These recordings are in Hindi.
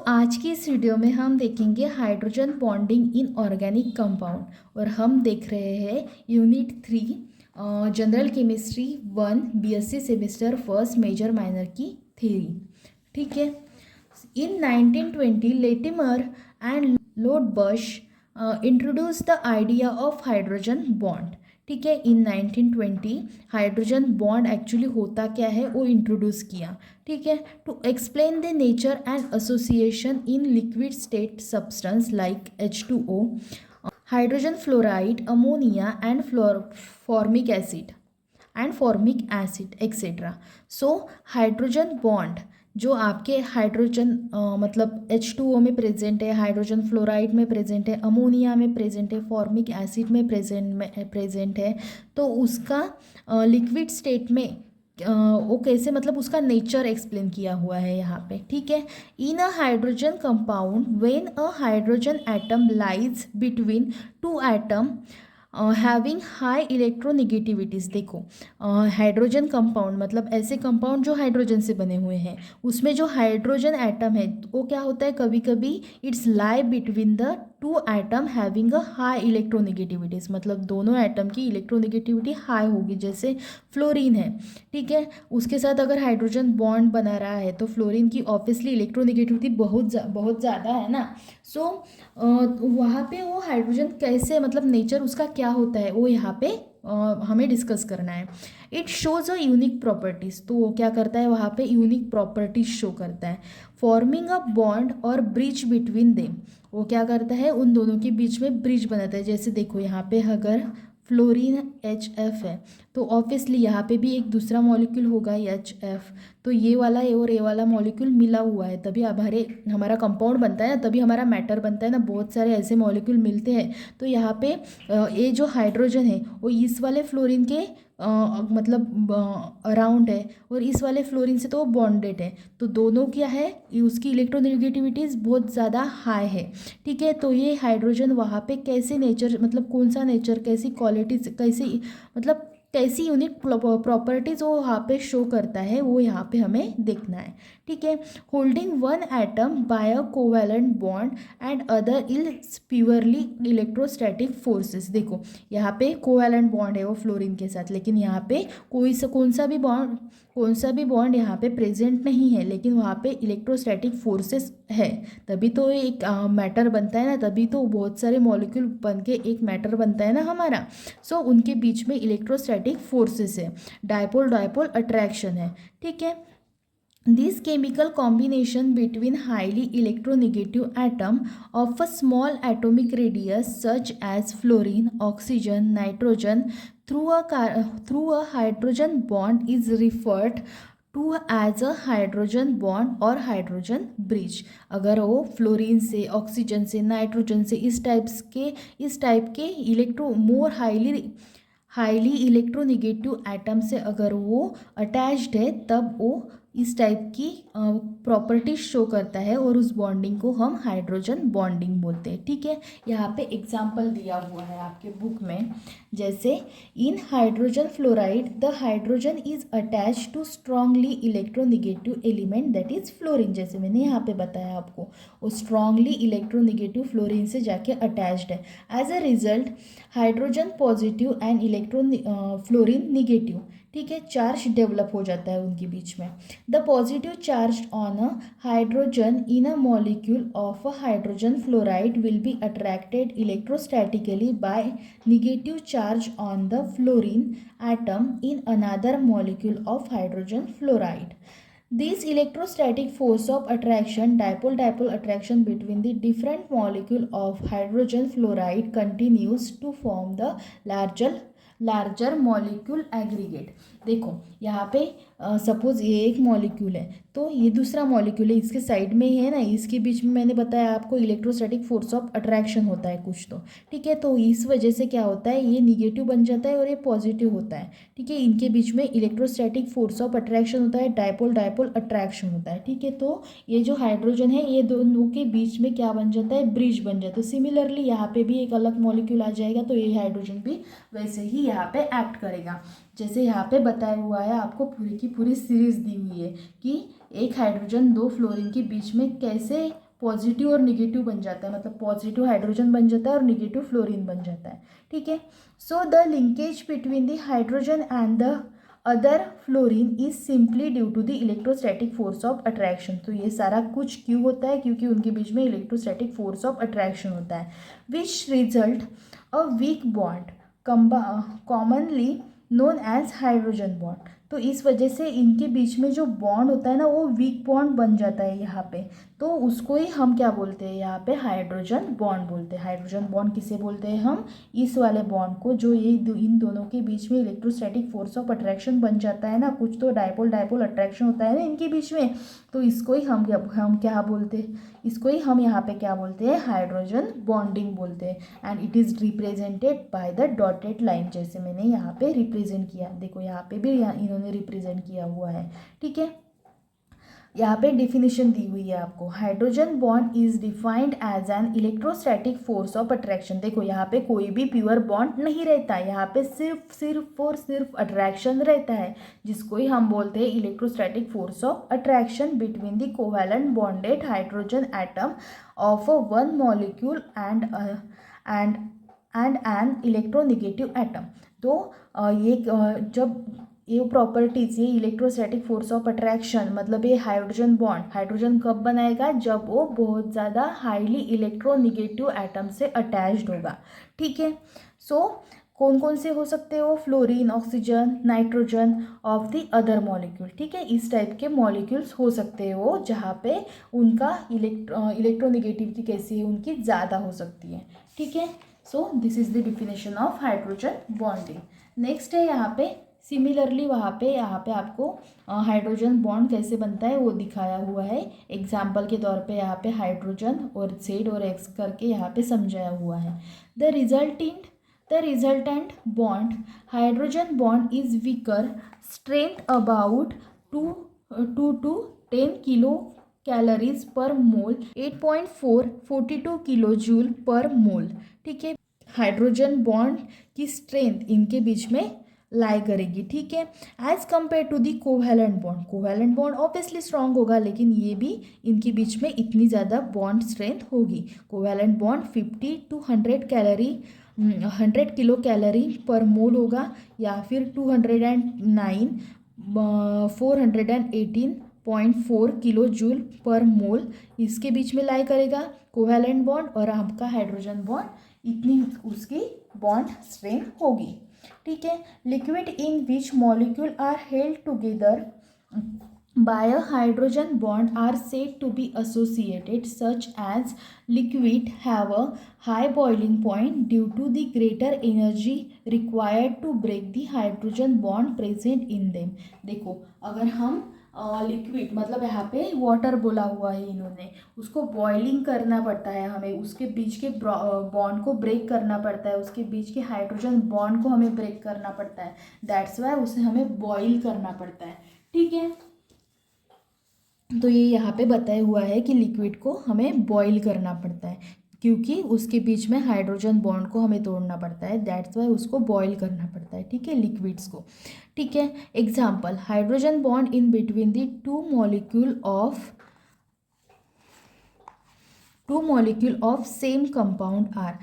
आज की इस वीडियो में हम देखेंगे hydrogen bonding in organic compound और हम देख रहे हैं unit 3 general chemistry 1 BSc semester first major minor की थ्योरी। ठीक है। In 1920 Latimer and Rodebush introduce the idea of hydrogen bond. ठीक है। इन 1920 हाइड्रोजन बॉन्ड एक्चुअली होता क्या है वो इंट्रोड्यूस किया। ठीक है। To explain the nature and association in liquid state substance like H2O, hydrogen fluoride, ammonia and formic acid etcetera. So hydrogen bond जो आपके हाइड्रोजन मतलब H2O में प्रेजेंट है, हाइड्रोजन फ्लोराइड में प्रेजेंट है, अमोनिया में प्रेजेंट है, फॉर्मिक एसिड में प्रेजेंट है, तो उसका लिक्विड स्टेट में वो कैसे मतलब उसका नेचर एक्सप्लेन किया हुआ है यहाँ पे। ठीक है। In a hydrogen compound when a hydrogen atom lies between two atom having high electronegativities. देखो हाइड्रोजन कंपाउंड मतलब ऐसे कंपाउंड जो हाइड्रोजन से बने हुए हैं, उसमें जो हाइड्रोजन एटम है वो क्या होता है, कभी कभी it's lie between the two atom having a high electronegativities, मतलब दोनों एटम की इलेक्ट्रोनिगेटिविटी हाई होगी, जैसे फ्लोरीन है। ठीक है। उसके साथ अगर हाइड्रोजन बॉन्ड बना रहा है तो फ्लोरीन की ऑब्वियसली इलेक्ट्रोनिगेटिविटी बहुत ज़्यादा है ना। सो वहाँ पे वो हाइड्रोजन कैसे मतलब नेचर उसका क्या होता है वो यहाँ पे हमें डिस्कस करना है। It shows a unique properties, तो वो क्या करता है वहाँ पे यूनिक प्रॉपर्टीज शो करता है। फॉर्मिंग अ बॉन्ड और ब्रिज बिटवीन देम, वो क्या करता है उन दोनों के बीच में ब्रिज बनाता है। जैसे देखो यहाँ पे अगर फ्लोरीन HF है तो ऑब्वियसली यहाँ पे भी एक दूसरा मॉलिक्यूल होगा HF, तो ये वाला और ये वाला मॉलिक्यूल मिला हुआ है तभी हमारा कंपाउंड बनता है ना, तभी हमारा मैटर बनता है ना। बहुत सारे ऐसे मॉलिक्यूल मिलते हैं तो यहाँ पे ये जो हाइड्रोजन है वो इस वाले फ्लोरीन के मतलब अराउंड है और इस वाले फ्लोरीन से तो वो बॉन्डेड है, तो दोनों क्या है उसकी इलेक्ट्रोनेगेटिविटीज़ बहुत ज़्यादा हाई है। ठीक है। तो ये हाइड्रोजन वहाँ पे कैसे नेचर मतलब कौन सा नेचर कैसी क्वालिटीज कैसी मतलब कैसी यूनिक प्रॉपर्टीज वो यहाँ पे शो करता है वो यहाँ पे हमें देखना है। ठीक है। Holding one atom by a covalent bond and other is purely electrostatic forces. देखो यहाँ पे कोवैलेंट बॉन्ड है वो फ्लोरीन के साथ, लेकिन यहाँ पे कौन सा भी बॉन्ड यहाँ पे प्रेजेंट नहीं है, लेकिन वहाँ पे इलेक्ट्रोस्टैटिक फोर्सेस है, तभी तो एक मैटर बनता है ना, तभी तो बहुत सारे मॉलिक्यूल बन के एक मैटर बनता है ना हमारा। सो उनके बीच में इलेक्ट्रोस्टैटिक फोर्सेस है, डायपोल डायपोल अट्रैक्शन है। ठीक है। This chemical combination between highly electronegative atom of a small atomic radius such as fluorine, oxygen, nitrogen through a hydrogen bond is referred to as a hydrogen bond और हाइड्रोजन ब्रिज। अगर वो फ्लोरीन से, ऑक्सीजन से, नाइट्रोजन से इस टाइप के मोर हाईली इलेक्ट्रोनिगेटिव एटम से अगर वो अटैच्ड है तब वो इस टाइप की प्रॉपर्टीज शो करता है और उस बॉन्डिंग को हम हाइड्रोजन बॉन्डिंग बोलते हैं। ठीक है। यहाँ पे एग्जांपल दिया हुआ है आपके बुक में, जैसे in hydrogen fluoride the hydrogen is attach to strongly electronegative element that is fluorine. जैसे मैंने यहाँ पे बताया आपको, वो स्ट्रांगली इलेक्ट्रोनिगेटिव फ्लोरीन से जाके अटैच्ड है। As a result hydrogen positive and fluorine negative. ठीक है। चार्ज डेवलप हो जाता है उनके बीच में। The positive charge on a hydrogen in a molecule of a hydrogen fluoride will be attracted electrostatically by negative charge on the fluorine atom in another molecule of hydrogen fluoride. This electrostatic force of attraction, dipole-dipole attraction between the different molecule of hydrogen fluoride continues to form the larger molecule aggregate. देखो यहाँ पे सपोज ये एक मॉलिक्यूल है तो ये दूसरा मॉलिक्यूल है, इसके साइड में ही है ना, इसके बीच में मैंने बताया आपको इलेक्ट्रोस्टैटिक फोर्स ऑफ अट्रैक्शन होता है कुछ तो। ठीक है। तो इस वजह से क्या होता है, ये निगेटिव बन जाता है और ये पॉजिटिव होता है। ठीक है। इनके बीच में इलेक्ट्रोस्टैटिक फोर्स ऑफ अट्रैक्शन होता है, डायपोल डायपोल अट्रैक्शन होता है। ठीक है। तो ये जो हाइड्रोजन है ये दोनों के बीच में क्या बन जाता है, ब्रिज बन जाता है। सिमिलरली यहाँ पे भी एक अलग मॉलिक्यूल आ जाएगा तो ये हाइड्रोजन भी वैसे ही यहाँ पे एक्ट करेगा। जैसे यहाँ पे बताया हुआ है, आपको पूरी की पूरी सीरीज दी हुई है कि एक हाइड्रोजन दो फ्लोरीन के बीच में कैसे पॉजिटिव और निगेटिव बन जाता है, मतलब पॉजिटिव हाइड्रोजन बन जाता है और निगेटिव फ्लोरीन बन जाता है, ठीक है। So the linkage between the hydrogen and the other fluorine is simply due to the electrostatic force of attraction. तो ये सारा कुछ क्यों होता है, क्योंकि उनके बीच में इलेक्ट्रोस्टैटिक फोर्स ऑफ अट्रैक्शन होता है, which result a weak bond commonly known as hydrogen bond. तो इस वजह से इनके बीच में जो बॉन्ड होता है ना वो वीक बॉन्ड बन जाता है यहाँ पे, तो उसको ही हम क्या बोलते हैं यहाँ पे, हाइड्रोजन बॉन्ड बोलते हैं। हाइड्रोजन बॉन्ड किसे बोलते हैं हम, इस वाले बॉन्ड को जो ये इन दोनों के बीच में इलेक्ट्रोस्टैटिक फोर्स ऑफ अट्रैक्शन बन जाता है ना, कुछ तो डायपोल डायपोल अट्रैक्शन होता है ना इनके बीच में, तो इसको ही हम क्या बोलते हैं, इसको ही हम यहाँ पे क्या बोलते हैं, हाइड्रोजन बॉन्डिंग बोलते हैं। And it is represented by the dotted line, जैसे मैंने यहाँ पे रिप्रेजेंट किया, देखो यहाँ पे भी इन्होंने रिप्रेजेंट किया हुआ है, ठीक है। यहाँ पे डिफिनेशन दी हुई है आपको, hydrogen bond is defined as an electrostatic force of attraction. देखो यहाँ पे कोई भी प्योर बॉन्ड नहीं रहता है, यहाँ पे सिर्फ और सिर्फ अट्रैक्शन रहता है, जिसको ही हम बोलते हैं electrostatic force of attraction between the covalent bonded hydrogen atom of one molecule and an electronegative atom. तो ये जब ये प्रॉपर्टीज, ये इलेक्ट्रोस्टैटिक फोर्स ऑफ अट्रैक्शन, मतलब ये हाइड्रोजन कब बनाएगा, जब वो बहुत ज़्यादा हाईली इलेक्ट्रोनेगेटिव एटम से अटैच्ड होगा, ठीक है। सो कौन कौन से हो सकते हो, fluorine, oxygen, nitrogen of the other molecule, ठीक है। इस टाइप के मॉलिक्यूल्स हो सकते हो जहाँ पे उनका इलेक्ट्रोनेगेटिविटी कैसी है, उनकी ज़्यादा हो सकती है, ठीक है। So this is the definition of hydrogen bonding. Next है यहाँ पे सिमिलरली यहाँ पे आपको हाइड्रोजन बॉन्ड कैसे बनता है वो दिखाया हुआ है। एग्जाम्पल के तौर पे यहाँ पे हाइड्रोजन और Z और X करके यहाँ पे समझाया हुआ है। The resultant bond hydrogen bond is weaker strength about 2 to 10 kilo calories पर मोल, 8.42 किलो जूल पर मोल, ठीक है। हाइड्रोजन बॉन्ड की स्ट्रेंथ इनके बीच में लाई करेगी, ठीक है, as compare to the covalent bond obviously strong होगा, लेकिन ये भी इनके बीच में इतनी ज़्यादा बॉन्ड स्ट्रेंथ होगी। Covalent bond 50 to 100 kilo calorie per mole होगा, या फिर 209 418.4 किलो जूल पर मोल, इसके बीच में लाई करेगा कोवैलेंट बॉन्ड, और आपका हाइड्रोजन बॉन्ड इतनी उसकी बॉन्ड स्ट्रेंथ होगी, ठीक है। Liquid in which molecule are held together by a hydrogen bond are said to be associated, such as liquid have a high boiling point due to the greater energy required to break the hydrogen bond present in them. देखो अगर हम लिक्विड मतलब यहाँ पे वाटर बोला हुआ है इन्होंने, उसको बॉइलिंग करना पड़ता है हमें, उसके बीच के बॉन्ड को ब्रेक करना पड़ता है, उसके बीच के हाइड्रोजन बॉन्ड को हमें ब्रेक करना पड़ता है, दैट्स वाई उसे हमें बॉइल करना पड़ता है, ठीक है। तो ये यहाँ पे बताया हुआ है कि लिक्विड को हमें बॉइल करना पड़ता है, क्योंकि उसके बीच में हाइड्रोजन बॉन्ड को हमें तोड़ना पड़ता है, दैट्स वाई उसको बॉईल करना पड़ता है, ठीक है, लिक्विड्स को, ठीक है। Example, hydrogen bond in between the two molecule of same compound are.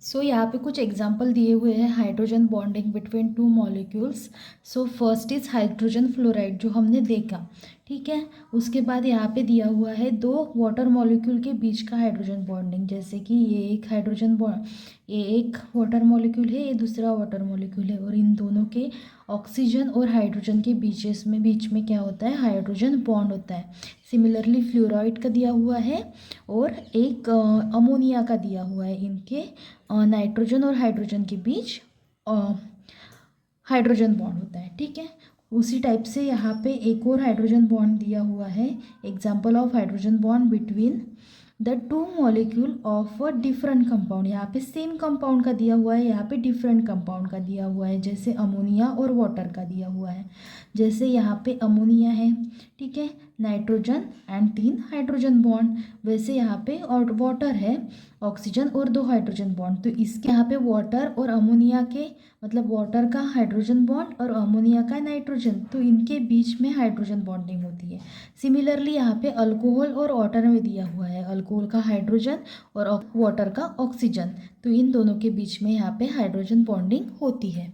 So यहाँ पे कुछ एग्जाम्पल दिए हुए हैं hydrogen bonding between two molecules. So first is hydrogen fluoride जो हमने देखा, ठीक है। उसके बाद यहाँ पे दिया हुआ है दो वाटर मॉलिक्यूल के बीच का हाइड्रोजन बॉन्डिंग, जैसे कि ये एक वाटर मॉलिक्यूल है, ये दूसरा वाटर मॉलिक्यूल है, और इन दोनों के ऑक्सीजन और हाइड्रोजन के बीच में क्या होता है, हाइड्रोजन बॉन्ड होता है। सिमिलरली फ्लोराइड का दिया हुआ है और एक अमोनिया का दिया हुआ है, इनके नाइट्रोजन और हाइड्रोजन के बीच हाइड्रोजन बॉन्ड होता है, ठीक है। उसी टाइप से यहाँ पे एक और हाइड्रोजन बॉन्ड दिया हुआ है, example of hydrogen bond between the two molecule of a different compound. यहाँ पे सेम कंपाउंड का दिया हुआ है, यहाँ पे डिफरेंट कंपाउंड का दिया हुआ है, जैसे अमोनिया और वाटर का दिया हुआ है। जैसे यहाँ पे अमोनिया है, ठीक है, नाइट्रोजन एंड 3 हाइड्रोजन बॉन्ड। वैसे यहाँ पे और वाटर है, ऑक्सीजन और 2 हाइड्रोजन बॉन्ड, तो इसके यहाँ पे वाटर और अमोनिया के मतलब वाटर का हाइड्रोजन बॉन्ड और अमोनिया का नाइट्रोजन, तो इनके बीच में हाइड्रोजन बॉन्डिंग होती है। सिमिलरली यहाँ पे अल्कोहल और वाटर में दिया हुआ है, अल्कोहल का हाइड्रोजन और वाटर का ऑक्सीजन, तो इन दोनों के बीच में यहाँ पे हाइड्रोजन बॉन्डिंग होती है।